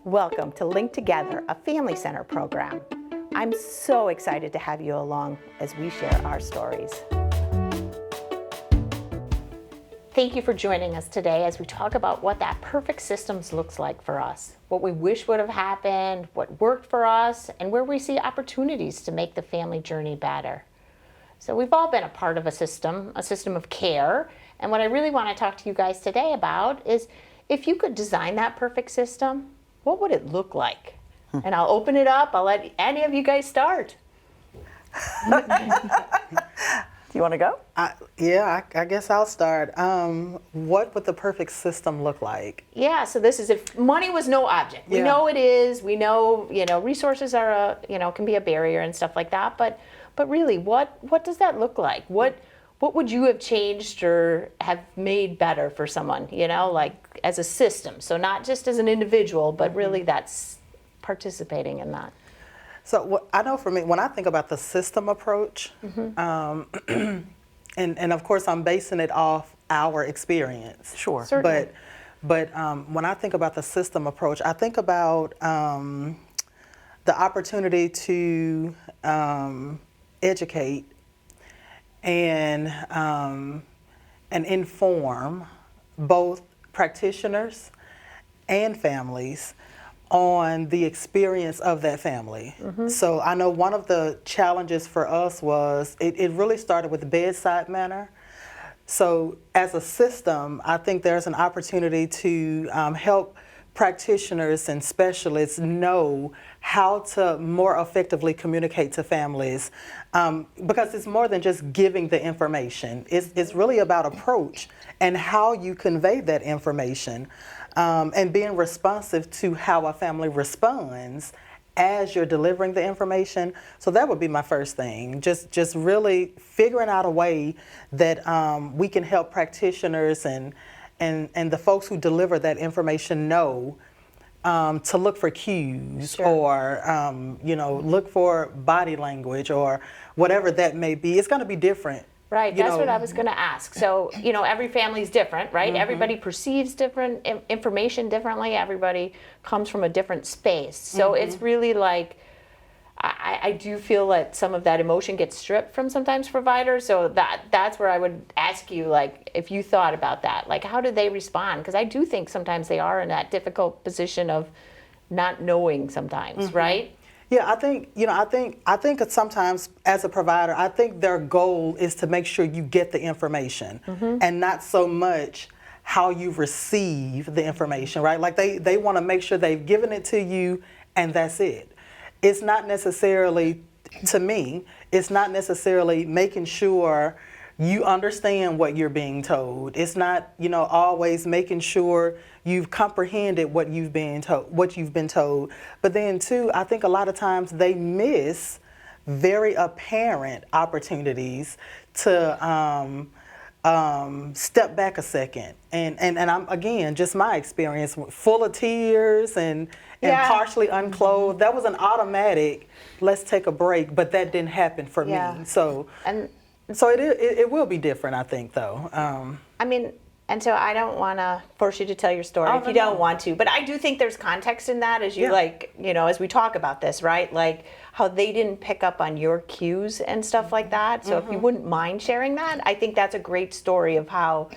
Welcome to Link Together, a family center program. I'm so excited to have you along as we share our stories. Thank you for joining us today as we talk about what that perfect systems looks like for us, what we wish would have happened, what worked for us, and where we see opportunities to make the family journey better. So we've all been a part of a system of care, and what I really want to talk to you guys today about is if you could design that perfect system, what would it look like? And I'll open it up. I'll let any of you guys start. Do you want to go? I guess I'll start. What would the perfect system look like? Yeah, so this is if money was no object. We know it is. We know, resources are can be a barrier and stuff like that. But really, what does that look like? What would you have changed or have made better for someone, like as a system? So not just as an individual, but really that's participating in that. So I know for me, when I think about the system approach, and of course I'm basing it off our experience. Sure. Certainly. But when I think about the system approach, I think about the opportunity to educate and inform both practitioners and families on the experience of that family. So I know one of the challenges for us was it really started with the bedside manner. So as a system, I think there's an opportunity to help practitioners and specialists know how to more effectively communicate to families, because it's more than just giving the information. It's really about approach and how you convey that information, and being responsive to how a family responds as you're delivering the information. So that would be my first thing, just really figuring out a way that we can help practitioners and the folks who deliver that information know to look for cues. Sure. Or look for body language or whatever that may be. It's going to be different. Right, that's what I was going to ask. So, every family is different, right? Everybody perceives different information differently. Everybody comes from a different space. So it's really like, I do feel that some of that emotion gets stripped from sometimes providers. So that's where I would ask you, like, if you thought about that, like, how do they respond? Because I do think sometimes they are in that difficult position of not knowing sometimes, right? Yeah, I think that sometimes as a provider, I think their goal is to make sure you get the information and not so much how you receive the information, right? Like they want to make sure they've given it to you and that's it. It's not necessarily, to me, it's not necessarily making sure you understand what you're being told. It's not, always making sure you've comprehended what you've been told. But then too, I think a lot of times they miss very apparent opportunities to step back a second. And I'm, again, just my experience, full of tears and partially unclothed. That was an automatic, let's take a break, but that didn't happen for me. So it will be different, I think, though. And so I don't want to force you to tell your story if you don't want to, but I do think there's context in that as you as we talk about this, right? Like how they didn't pick up on your cues and stuff like that. So if you wouldn't mind sharing that, I think that's a great story of how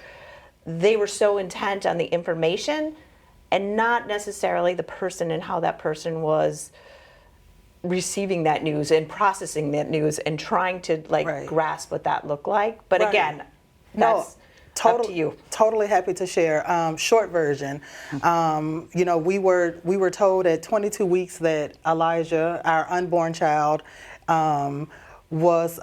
they were so intent on the information and not necessarily the person and how that person was receiving that news and processing that news and trying to grasp what that looked like. But again, that's up to you. Totally happy to share. Short version, we were told at 22 weeks that Elijah, our unborn child, was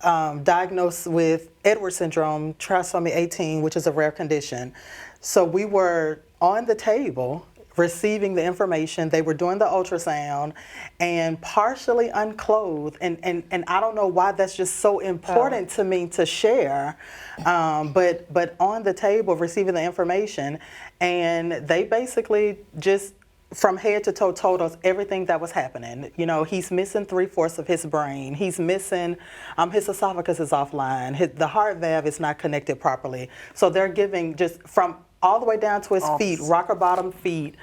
diagnosed with Edwards syndrome, trisomy 18, which is a rare condition. So we were on the table receiving the information. They were doing the ultrasound and partially unclothed. And I don't know why that's just so important to me to share. But on the table receiving the information, and they basically just from head to toe told us everything that was happening. He's missing 3/4 of his brain. He's missing, his esophagus is offline. The heart valve is not connected properly. So they're giving just from all the way down to his Oh. feet, rocker bottom feet,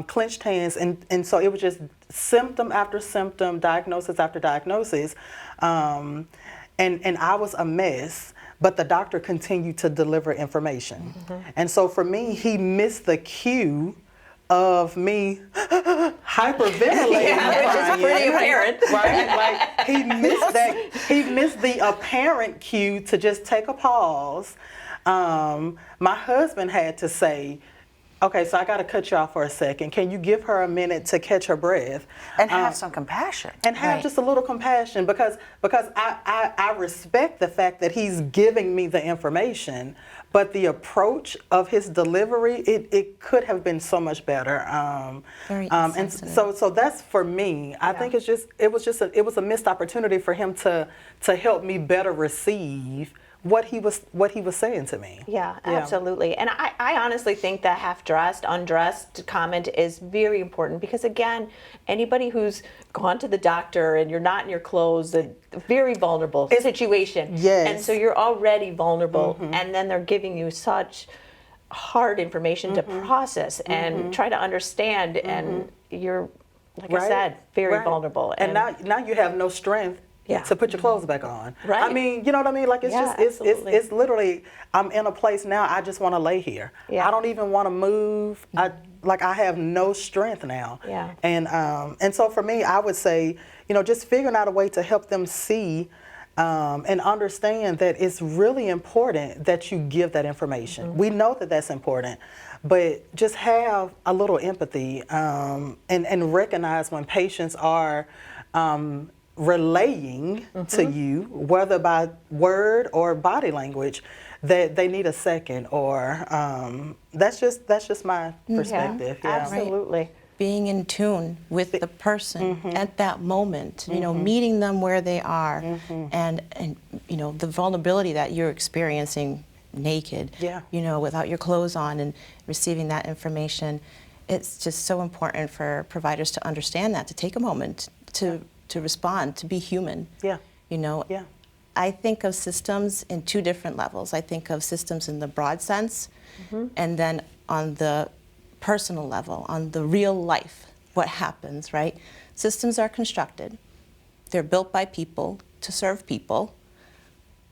clenched hands, and so it was just symptom after symptom, diagnosis after diagnosis, and I was a mess. But the doctor continued to deliver information, and so for me, he missed the cue of me hyperventilating, Yeah, which is pretty apparent. right? Like he missed the apparent cue to just take a pause. My husband had to say, "Okay, so I got to cut you off for a second. Can you give her a minute to catch her breath And have some compassion. and have just a little compassion?" Because I respect the fact that he's giving me the information, but the approach of his delivery, it could have been so much better. Very and insensitive. so that's for me. I think it was a missed opportunity for him to help me better receive what he was saying to me. Yeah, absolutely. And I honestly think that half-dressed, undressed comment is very important because, again, anybody who's gone to the doctor and you're not in your clothes, a very vulnerable situation. Yes. And so you're already vulnerable, and then they're giving you such hard information to process and try to understand, and you're, like I said, very vulnerable. And now you have no strength to put your clothes back on. Right. I mean, you know what I mean? Like it's literally, I'm in a place now, I just want to lay here. Yeah. I don't even want to move. I have no strength now. Yeah. And so for me, I would say, just figuring out a way to help them see and understand that it's really important that you give that information. We know that that's important, but just have a little empathy and recognize when patients are relaying to you, whether by word or body language, that they need a second, or that's just my perspective. Yeah. Absolutely. Being in tune with the person at that moment, meeting them where they are, and the vulnerability that you're experiencing naked, without your clothes on, and receiving that information. It's just so important for providers to understand that, to take a moment to respond, to be human. Yeah. I think of systems in two different levels. I think of systems in the broad sense, and then on the personal level, on the real life, what happens, right? Systems are constructed. They're built by people to serve people,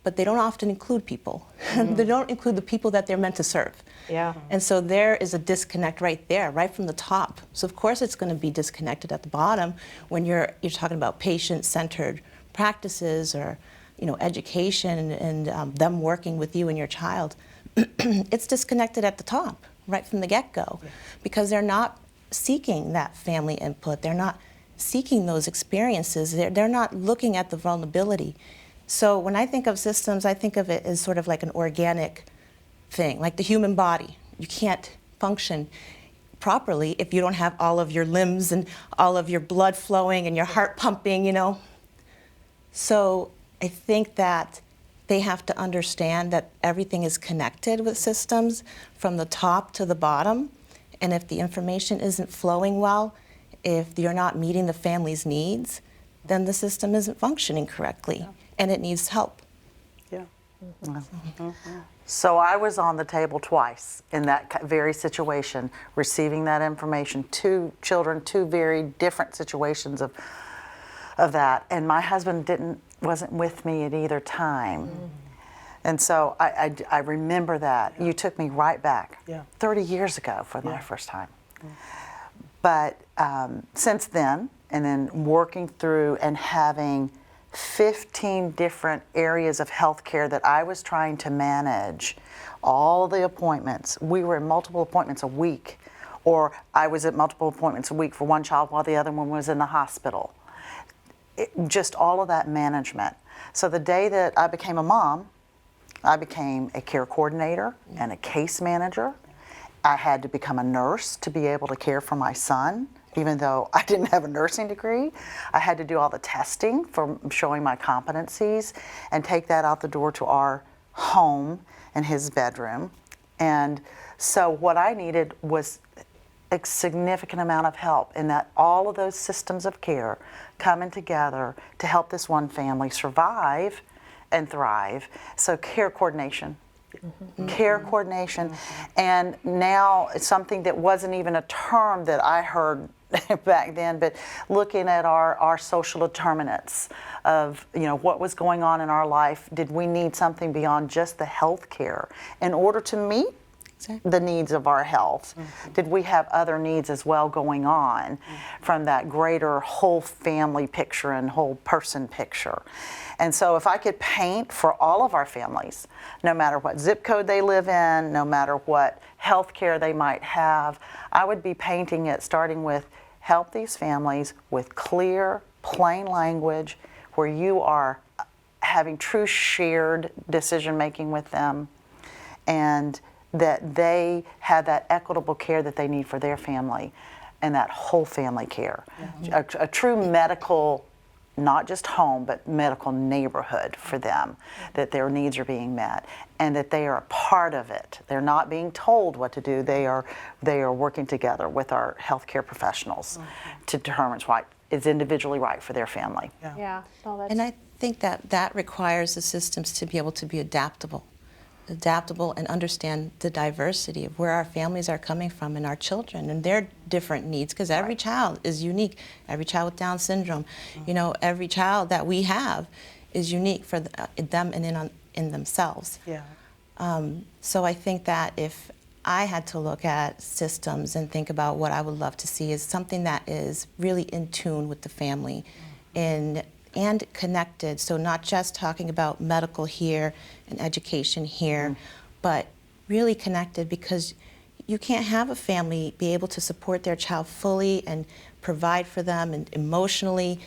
but they don't often include people. They don't include the people that they're meant to serve. Yeah. And so there is a disconnect right there, right from the top. So of course it's going to be disconnected at the bottom when you're talking about patient-centered practices, or education and them working with you and your child. It's disconnected at the top, right from the get-go, because they're not seeking that family input. They're not seeking those experiences. They're not looking at the vulnerability. So when I think of systems, I think of it as sort of like an organic thing, like the human body. You can't function properly if you don't have all of your limbs and all of your blood flowing and your heart pumping, So I think that they have to understand that everything is connected with systems from the top to the bottom. And if the information isn't flowing well, if you're not meeting the family's needs, then the system isn't functioning correctly, and it needs help. Yeah. So I was on the table twice in that very situation, receiving that information. Two children, two very different situations of that, and my husband wasn't with me at either time. And so I remember that. You took me right back 30 years ago for my first time. But since then, and then working through and having 15 different areas of healthcare that I was trying to manage, all the appointments. We were in multiple appointments a week, or I was at multiple appointments a week for one child while the other one was in the hospital. Just all of that management. So the day that I became a mom, I became a care coordinator and a case manager. I had to become a nurse to be able to care for my son, even though I didn't have a nursing degree. I had to do all the testing for showing my competencies and take that out the door to our home and his bedroom. And so what I needed was a significant amount of help in that all of those systems of care coming together to help this one family survive and thrive. So care coordination care coordination. And now it's something that wasn't even a term that I heard back then, but looking at our social determinants of, what was going on in our life. Did we need something beyond just the health care in order to meet the needs of our health? Did we have other needs as well going on from that greater whole family picture and whole person picture? And so if I could paint for all of our families, no matter what zip code they live in, no matter what health care they might have, I would be painting it starting with help these families with clear, plain language where you are having true shared decision making with them, and that they have that equitable care that they need for their family and that whole family care. A true medical, not just home, but medical neighborhood for them, that their needs are being met and that they are a part of it. They're not being told what to do. They are working together with our healthcare professionals to determine what's right, is individually right for their family. Yeah. No, that's... And I think that requires the systems to be able to be adaptable and understand the diversity of where our families are coming from and our children and their different needs, because every child is unique. Every child with Down syndrome, every child that we have is unique for them and in themselves. Yeah. So I think that if I had to look at systems and think about what I would love to see is something that is really in tune with the family and connected. So not just talking about medical here and education here, but really connected, because you can't have a family be able to support their child fully and provide for them and emotionally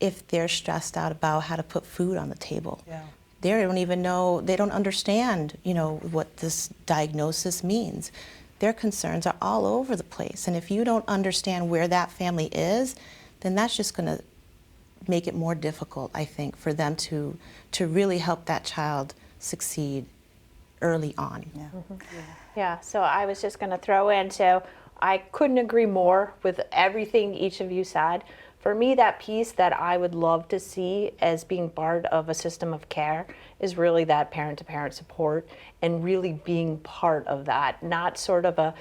if they're stressed out about how to put food on the table. Yeah. They don't even know, they don't understand, what this diagnosis means. Their concerns are all over the place. And if you don't understand where that family is, then that's just going to make it more difficult, I think, for them to really help that child succeed early on. Yeah, so I was just going to throw in, so I couldn't agree more with everything each of you said. For me, that piece that I would love to see as being part of a system of care is really that parent-to-parent support and really being part of that, not sort of a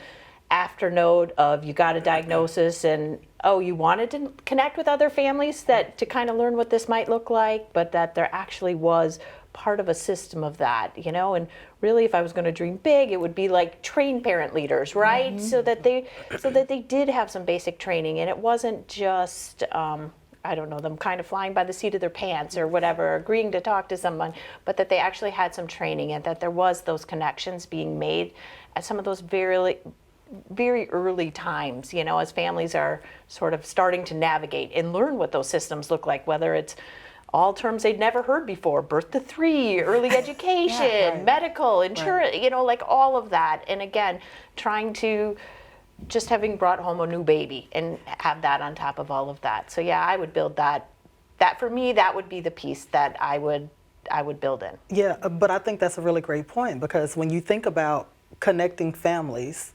afternote of you got a diagnosis and you wanted to connect with other families that to kind of learn what this might look like, but that there actually was part of a system of that, and really if I was going to dream big, it would be like train parent leaders, right? So that they did have some basic training and it wasn't just them kind of flying by the seat of their pants or whatever, agreeing to talk to someone, but that they actually had some training and that there was those connections being made at some of those very early times, as families are sort of starting to navigate and learn what those systems look like, whether it's all terms they'd never heard before, birth to 3, early education, medical, insurance, like all of that. And again, trying to just having brought home a new baby and have that on top of all of that. So yeah, I would build that. That for me, that would be the piece that I would build in. Yeah, but I think that's a really great point, because when you think about connecting families,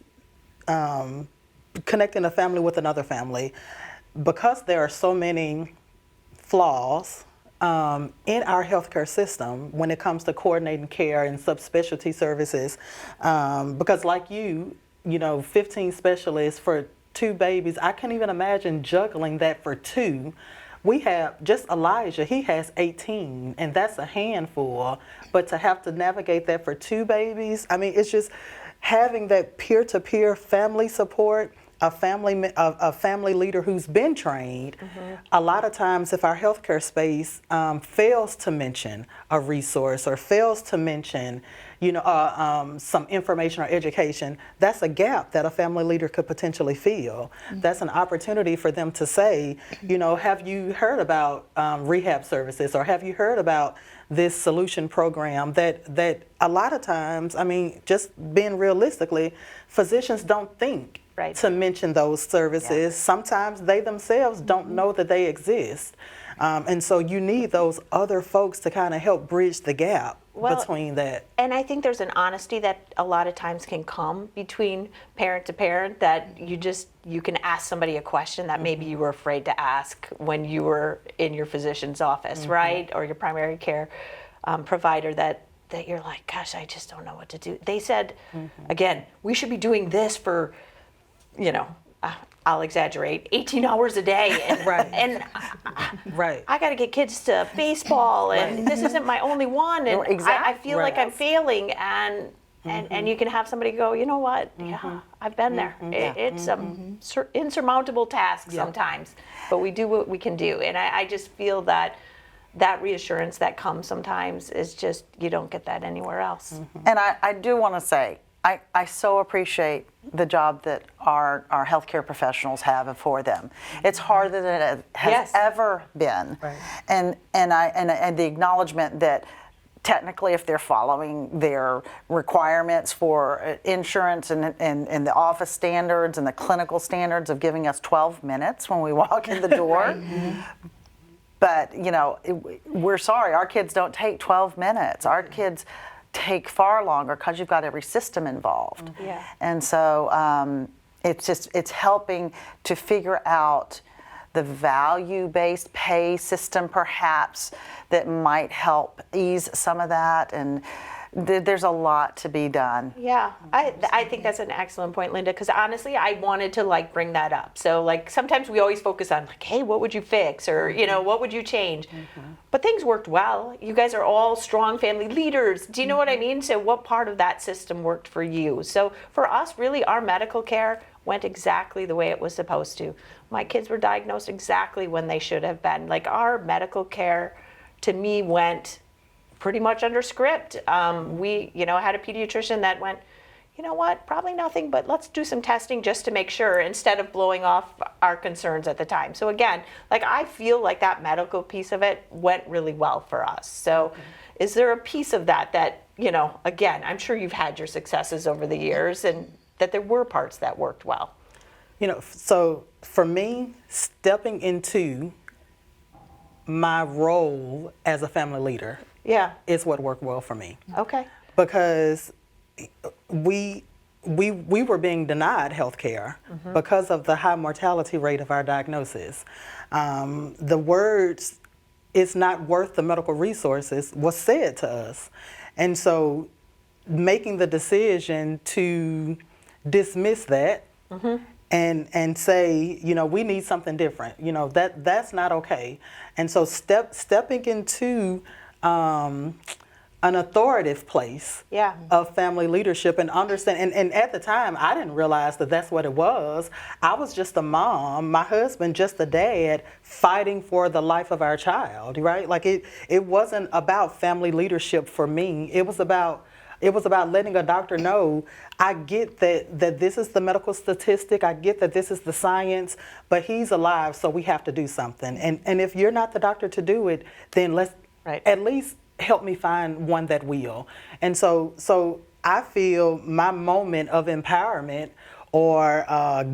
connecting a family with another family, because there are so many flaws in our healthcare system when it comes to coordinating care and subspecialty services, because like 15 specialists for 2 babies, I can't even imagine juggling that for 2. We have just Elijah, he has 18, and that's a handful, but to have to navigate that for 2 babies, I mean, it's just having that peer-to-peer family support, a family leader who's been trained. A lot of times if our healthcare space fails to mention a resource or fails to mention some information or education, that's a gap that a family leader could potentially fill. That's an opportunity for them to say, have you heard about rehab services, or have you heard about this solution program that a lot of times, I mean, just being realistically, physicians don't think to mention those services. Sometimes they themselves don't know that they exist. And so you need those other folks to kind of help bridge the gap between that. And I think there's an honesty that a lot of times can come between parent to parent, that you can ask somebody a question that maybe you were afraid to ask when you were in your physician's office, right? Or your primary care provider, that that you're like, gosh, I just don't know what to do. They said, again, we should be doing this for, I'll exaggerate, 18 hours a day. And, Right. and Right. I got to get kids to baseball, and this isn't my only one. And I feel like I'm failing. And you can have somebody go, you know what? Yeah, I've been there. It's insurmountable task sometimes, but we do what we can do. And I just feel that reassurance that comes sometimes is just, you don't get that anywhere else. And I do want to say, I so appreciate the job that our healthcare professionals have for them. It's harder than it has ever been. Right. And the acknowledgement that technically, if they're following their requirements for insurance and the office standards and the clinical standards of giving us 12 minutes when we walk in the door. But, we're sorry, our kids don't take 12 minutes. Our kids take far longer because you've got every system involved. Yeah. And so it's helping to figure out the value-based pay system perhaps that might help ease some of that, and there's a lot to be done. Yeah, I think that's an excellent point, Linda, because honestly, I wanted to bring that up. So sometimes we always focus on hey, what would you fix, or what would you change? But things worked well. You guys are all strong family leaders. Do you know what I mean? So what part of that system worked for you? So for us, really, our medical care went exactly the way it was supposed to. My kids were diagnosed exactly when they should have been. Our medical care, to me, went pretty much under script. We, had a pediatrician that went, you know what, probably nothing, but let's do some testing just to make sure, instead of blowing off our concerns at the time. So again, I feel like that medical piece of it went really well for us. So is there a piece of that, again, I'm sure you've had your successes over the years, and that there were parts that worked well? So for me, stepping into my role as a family leader is what worked well for me. Okay. Because we were being denied health care because of the high mortality rate of our diagnosis. The words, "it's not worth the medical resources," was said to us. And so making the decision to dismiss that and say, we need something different, that's not okay. And so stepping into an authoritative place of family leadership and understand. And at the time, I didn't realize that that's what it was. I was just a mom, my husband just a dad, fighting for the life of our child, right? It wasn't about family leadership for me. It was about letting a doctor know, I get that this is the medical statistic, I get that this is the science, but he's alive, so we have to do something. And if you're not the doctor to do it, then let's at least help me find one that will. And so I feel my moment of empowerment or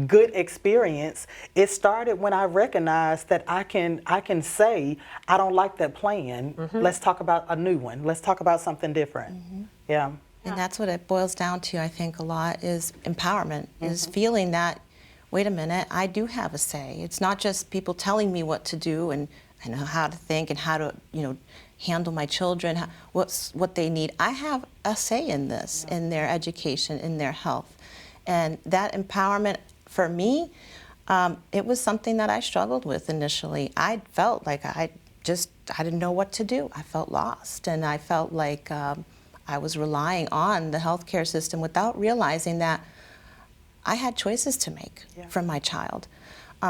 good experience, it started when I recognized that I can say, I don't like that plan. Let's talk about a new one. Let's talk about something different. Yeah. And that's what it boils down to, I think, a lot is empowerment, is feeling that, wait a minute, I do have a say. It's not just people telling me what to do and I know how to think and how to, handle my children, what they need. I have a say in this, in their education, in their health. And that empowerment, for me, it was something that I struggled with initially. I felt like I didn't know what to do. I felt lost, and I felt like I was relying on the healthcare system without realizing that I had choices to make for my child.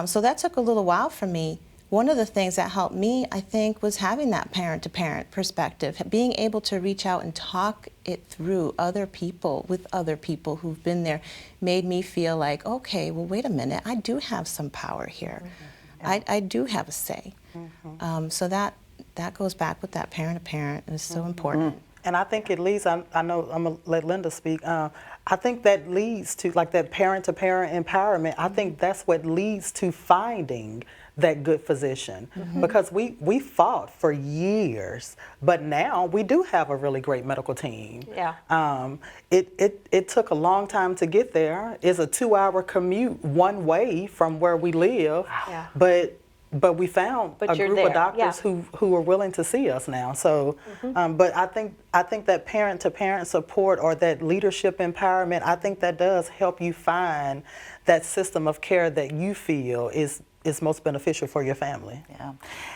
So that took a little while for me. One of the things that helped me, I think, was having that parent-to-parent perspective, being able to reach out and talk it through with other people who've been there, made me feel like, okay, well, wait a minute, I do have some power here. I do have a say. So that goes back with that parent-to-parent, and it's so important. And I think it leads, I know I'm going to let Linda speak, I think that leads to, that parent-to-parent empowerment, I think that's what leads to finding that good physician. Because we fought for years, but now we do have a really great medical team. It took a long time to get there. It's a 2-hour commute one way from where we live, but but we found But a you're group there, of doctors yeah. who are willing to see us now. So, but I think that parent-to-parent support or that leadership empowerment, I think that does help you find that system of care that you feel is most beneficial for your family. Yeah.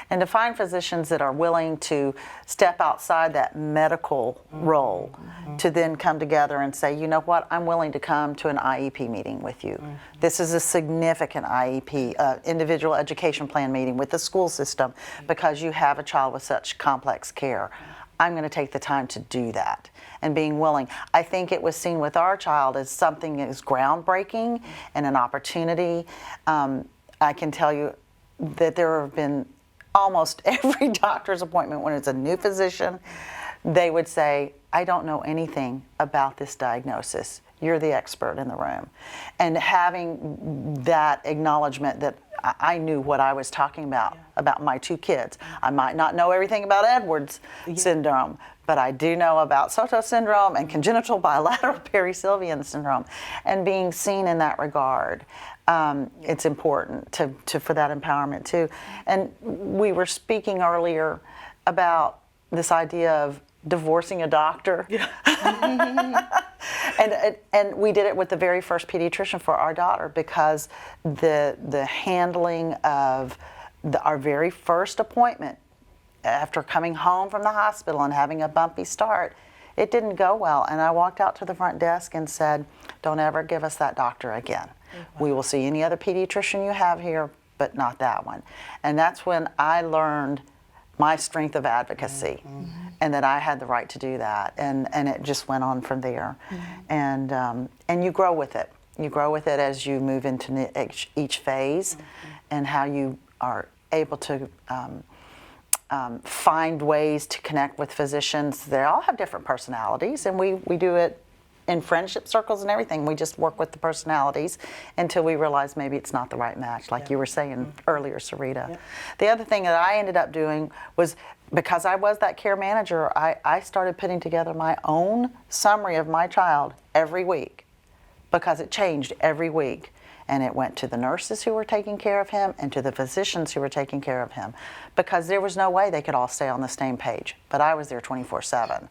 And to find physicians that are willing to step outside that medical role to then come together and say, you know what, I'm willing to come to an IEP meeting with you. This is a significant IEP, individual education plan meeting with the school system because you have a child with such complex care. I'm going to take the time to do that and being willing. I think it was seen with our child as something that is groundbreaking and an opportunity. I can tell you that there have been almost every doctor's appointment when it's a new physician, they would say, I don't know anything about this diagnosis. You're the expert in the room. And having that acknowledgement that I knew what I was talking about my two kids. I might not know everything about Edwards syndrome, but I do know about Soto syndrome and congenital bilateral perisylvian syndrome, and being seen in that regard. It's important for that empowerment too. And we were speaking earlier about this idea of divorcing a doctor. Yeah. and we did it with the very first pediatrician for our daughter because the handling of our very first appointment after coming home from the hospital and having a bumpy start, it didn't go well. And I walked out to the front desk and said, don't ever give us that doctor again. We will see any other pediatrician you have here, but not that one. And that's when I learned my strength of advocacy and that I had the right to do that. And it just went on from there. And you grow with it. You grow with it as you move into each phase and how you are able to find ways to connect with physicians. They all have different personalities, and we do it in friendship circles and everything. We just work with the personalities until we realize maybe it's not the right match, like you were saying earlier, Sarita. The other thing that I ended up doing was, because I was that care manager, I started putting together my own summary of my child every week, because it changed every week. And it went to the nurses who were taking care of him and to the physicians who were taking care of him, because there was no way they could all stay on the same page. But I was there 24/7.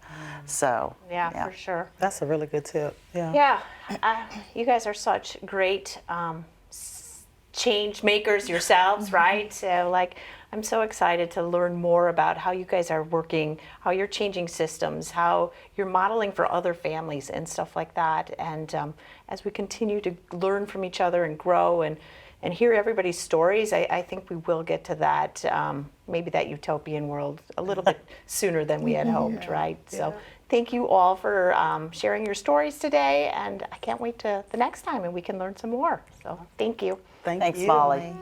So Yeah, for sure. That's a really good tip. Yeah. Yeah, you guys are such great change makers yourselves, right? So I'm so excited to learn more about how you guys are working, how you're changing systems, how you're modeling for other families and stuff like that. And as we continue to learn from each other and grow and hear everybody's stories, I think we will get to that, maybe that utopian world a little bit sooner than we had hoped, right? So thank you all for sharing your stories today, and I can't wait to the next time and we can learn some more. So thank you. Thanks, Molly.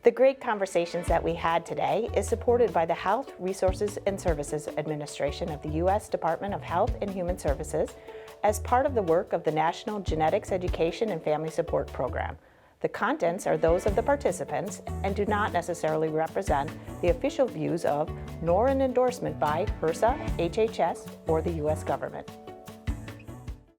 The great conversations that we had today is supported by the Health Resources and Services Administration of the U.S. Department of Health and Human Services as part of the work of the National Genetics Education and Family Support Program. The contents are those of the participants and do not necessarily represent the official views of, nor an endorsement by HRSA, HHS, or the U.S. government.